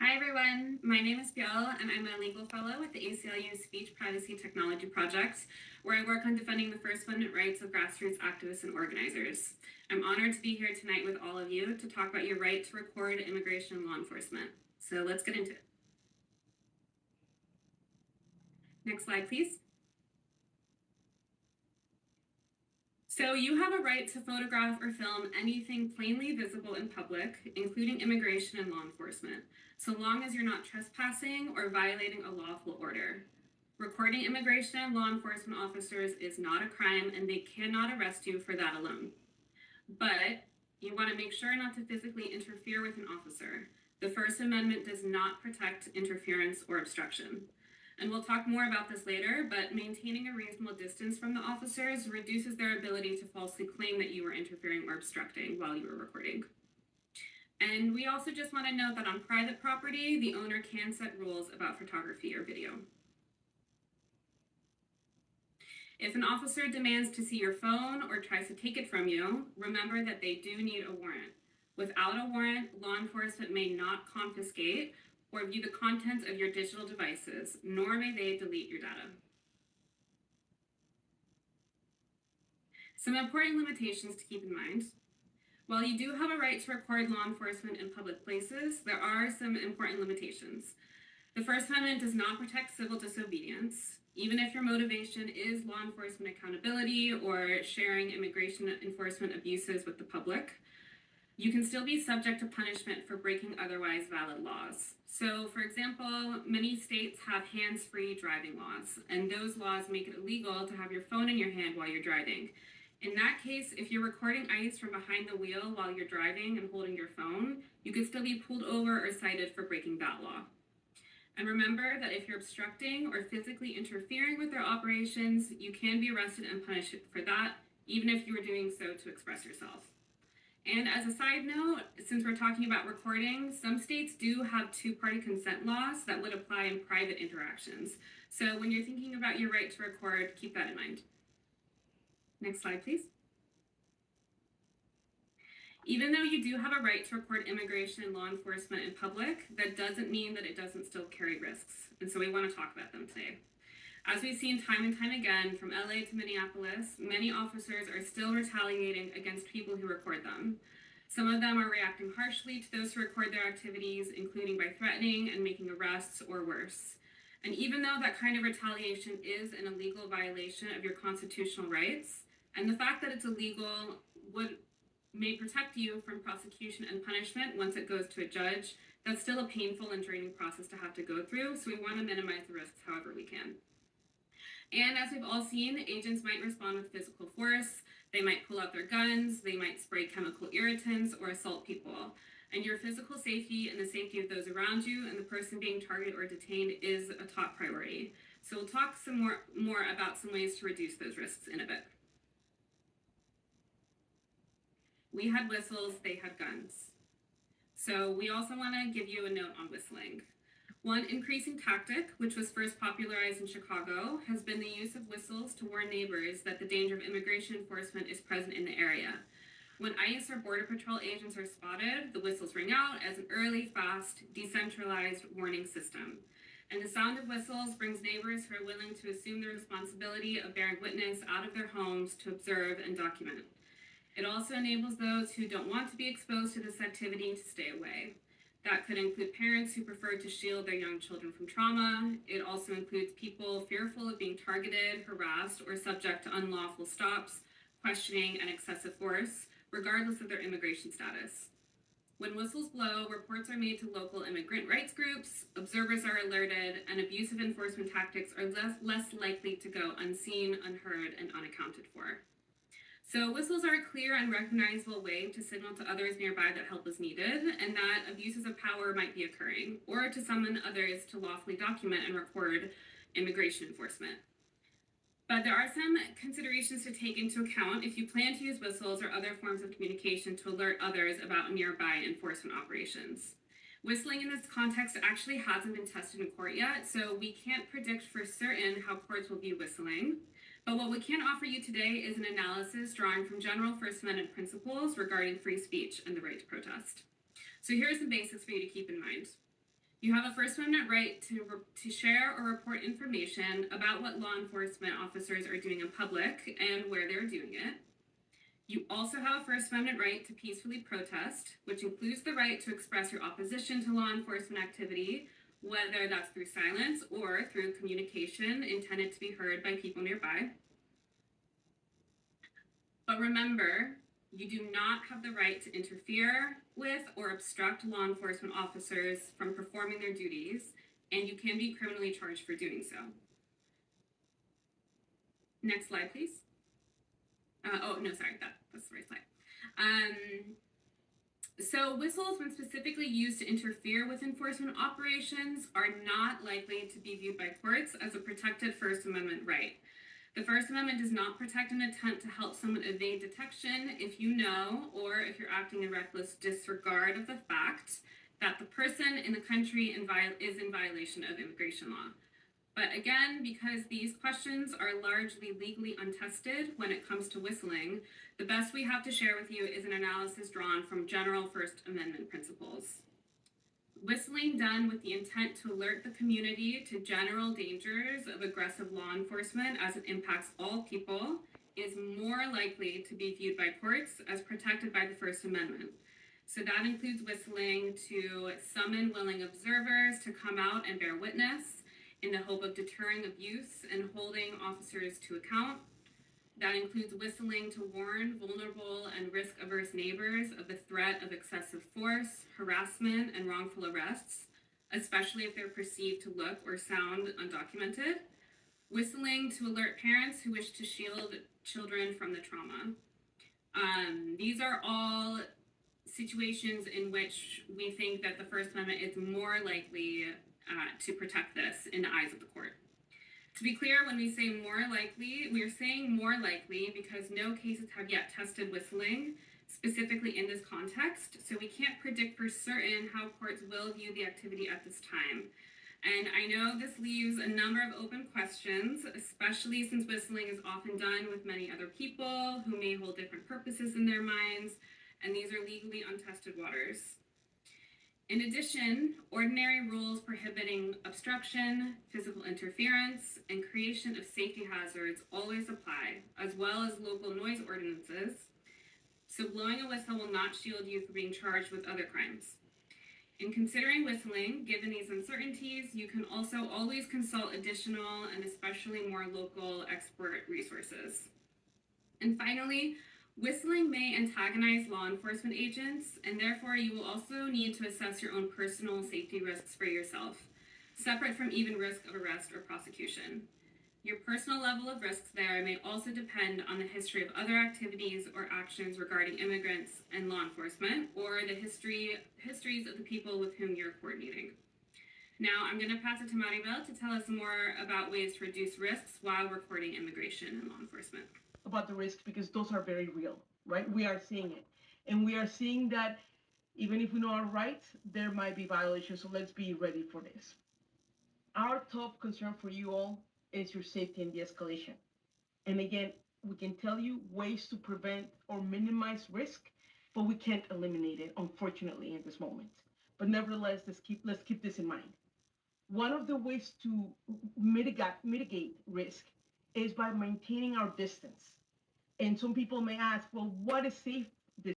Hi everyone, my name is Biel and I'm a legal fellow with the ACLU Speech Privacy Technology Project, where I work on defending the First Amendment rights of grassroots activists and organizers. I'm honored to be here tonight with all of you to talk about your right to record immigration and law enforcement. So let's get into it. Next slide, please. So you have a right to photograph or film anything plainly visible in public, including immigration and law enforcement, so long as you're not trespassing or violating a lawful order. Recording immigration and law enforcement officers is not a crime and they cannot arrest you for that alone. But you want to make sure not to physically interfere with an officer. The First Amendment does not protect interference or obstruction. And we'll talk more about this later, but maintaining a reasonable distance from the officers reduces their ability to falsely claim that you were interfering or obstructing while you were recording. And we also just want to note that on private property, the owner can set rules about photography or video. If an officer demands to see your phone or tries to take it from you, remember that they do need a warrant. Without a warrant, law enforcement may not confiscate or view the contents of your digital devices, nor may they delete your data. Some important limitations to keep in mind. While you do have a right to record law enforcement in public places, there are some important limitations. The First Amendment does not protect civil disobedience. Even if your motivation is law enforcement accountability or sharing immigration enforcement abuses with the public, you can still be subject to punishment for breaking otherwise valid laws. So, for example, many states have hands-free driving laws, and those laws make it illegal to have your phone in your hand while you're driving. In that case, if you're recording ICE from behind the wheel while you're driving and holding your phone, you could still be pulled over or cited for breaking that law. And remember that if you're obstructing or physically interfering with their operations, you can be arrested and punished for that, even if you were doing so to express yourself. And as a side note, since we're talking about recording, some states do have two-party consent laws that would apply in private interactions. So when you're thinking about your right to record, keep that in mind. Next slide, please. Even though you do have a right to record immigration and law enforcement in public, that doesn't mean that it doesn't still carry risks. And so we want to talk about them today. As we've seen time and time again, from LA to Minneapolis, many officers are still retaliating against people who record them. Some of them are reacting harshly to those who record their activities, including by threatening and making arrests or worse. And even though that kind of retaliation is an illegal violation of your constitutional rights, and the fact that it's illegal may protect you from prosecution and punishment once it goes to a judge, that's still a painful and draining process to have to go through, so we want to minimize the risks however we can. And as we've all seen, agents might respond with physical force, they might pull out their guns, they might spray chemical irritants or assault people. And your physical safety and the safety of those around you and the person being targeted or detained is a top priority. So we'll talk some more about some ways to reduce those risks in a bit. We had whistles, they had guns. So we also want to give you a note on whistling. One increasing tactic, which was first popularized in Chicago, has been the use of whistles to warn neighbors that the danger of immigration enforcement is present in the area. When ICE or Border Patrol agents are spotted, the whistles ring out as an early, fast, decentralized warning system. And the sound of whistles brings neighbors who are willing to assume the responsibility of bearing witness out of their homes to observe and document. It also enables those who don't want to be exposed to this activity to stay away. That could include parents who prefer to shield their young children from trauma. It also includes people fearful of being targeted, harassed, or subject to unlawful stops, questioning, and excessive force, regardless of their immigration status. When whistles blow, reports are made to local immigrant rights groups, observers are alerted, and abusive enforcement tactics are less likely to go unseen, unheard, and unaccounted for. So whistles are a clear and recognizable way to signal to others nearby that help is needed and that abuses of power might be occurring, or to summon others to lawfully document and record immigration enforcement. But there are some considerations to take into account if you plan to use whistles or other forms of communication to alert others about nearby enforcement operations. Whistling in this context actually hasn't been tested in court yet, so we can't predict for certain how courts will view whistling. But what we can offer you today is an analysis drawing from general First Amendment principles regarding free speech and the right to protest. So here are some basics for you to keep in mind. You have a First Amendment right to share or report information about what law enforcement officers are doing in public and where they're doing it. You also have a First Amendment right to peacefully protest, which includes the right to express your opposition to law enforcement activity, whether that's through silence or through communication intended to be heard by people nearby. But remember, you do not have the right to interfere with or obstruct law enforcement officers from performing their duties, and you can be criminally charged for doing so. Next slide, please. That's the right slide. So whistles, when specifically used to interfere with enforcement operations, are not likely to be viewed by courts as a protected First Amendment right. The First Amendment does not protect an attempt to help someone evade detection if you know, or if you're acting in reckless disregard of the fact that the person in the country is in violation of immigration law. But again, because these questions are largely legally untested when it comes to whistling, the best we have to share with you is an analysis drawn from general First Amendment principles. Whistling done with the intent to alert the community to general dangers of aggressive law enforcement as it impacts all people is more likely to be viewed by courts as protected by the First Amendment. So that includes whistling to summon willing observers to come out and bear witness in the hope of deterring abuse and holding officers to account. That includes whistling to warn vulnerable and risk-averse neighbors of the threat of excessive force, harassment, and wrongful arrests, especially if they're perceived to look or sound undocumented. Whistling to alert parents who wish to shield children from the trauma. These are all situations in which we think that the First Amendment is more likely to protect this in the eyes of the court. To be clear, when we say more likely, we are saying more likely because no cases have yet tested whistling specifically in this context, so we can't predict for certain how courts will view the activity at this time. And I know this leaves a number of open questions, especially since whistling is often done with many other people who may hold different purposes in their minds, and these are legally untested waters. In addition, ordinary rules prohibiting obstruction, physical interference, and creation of safety hazards always apply, as well as local noise ordinances. So blowing a whistle will not shield you from being charged with other crimes. In considering whistling, given these uncertainties, you can also always consult additional and especially more local expert resources. And finally, whistling may antagonize law enforcement agents, and therefore you will also need to assess your own personal safety risks for yourself, separate from even risk of arrest or prosecution. Your personal level of risks there may also depend on the history of other activities or actions regarding immigrants and law enforcement, or the histories of the people with whom you're coordinating. Now, I'm going to pass it to Maribel to tell us more about ways to reduce risks while recording immigration and law enforcement. About the risks, because those are very real, right? We are seeing it. And we are seeing that even if we know our rights, there might be violations. So let's be ready for this. Our top concern for you all is your safety and de-escalation. And again, we can tell you ways to prevent or minimize risk, but we can't eliminate it, unfortunately, in this moment. But nevertheless, let's keep this in mind. One of the ways to mitigate risk is by maintaining our distance. And some people may ask, well, what is safe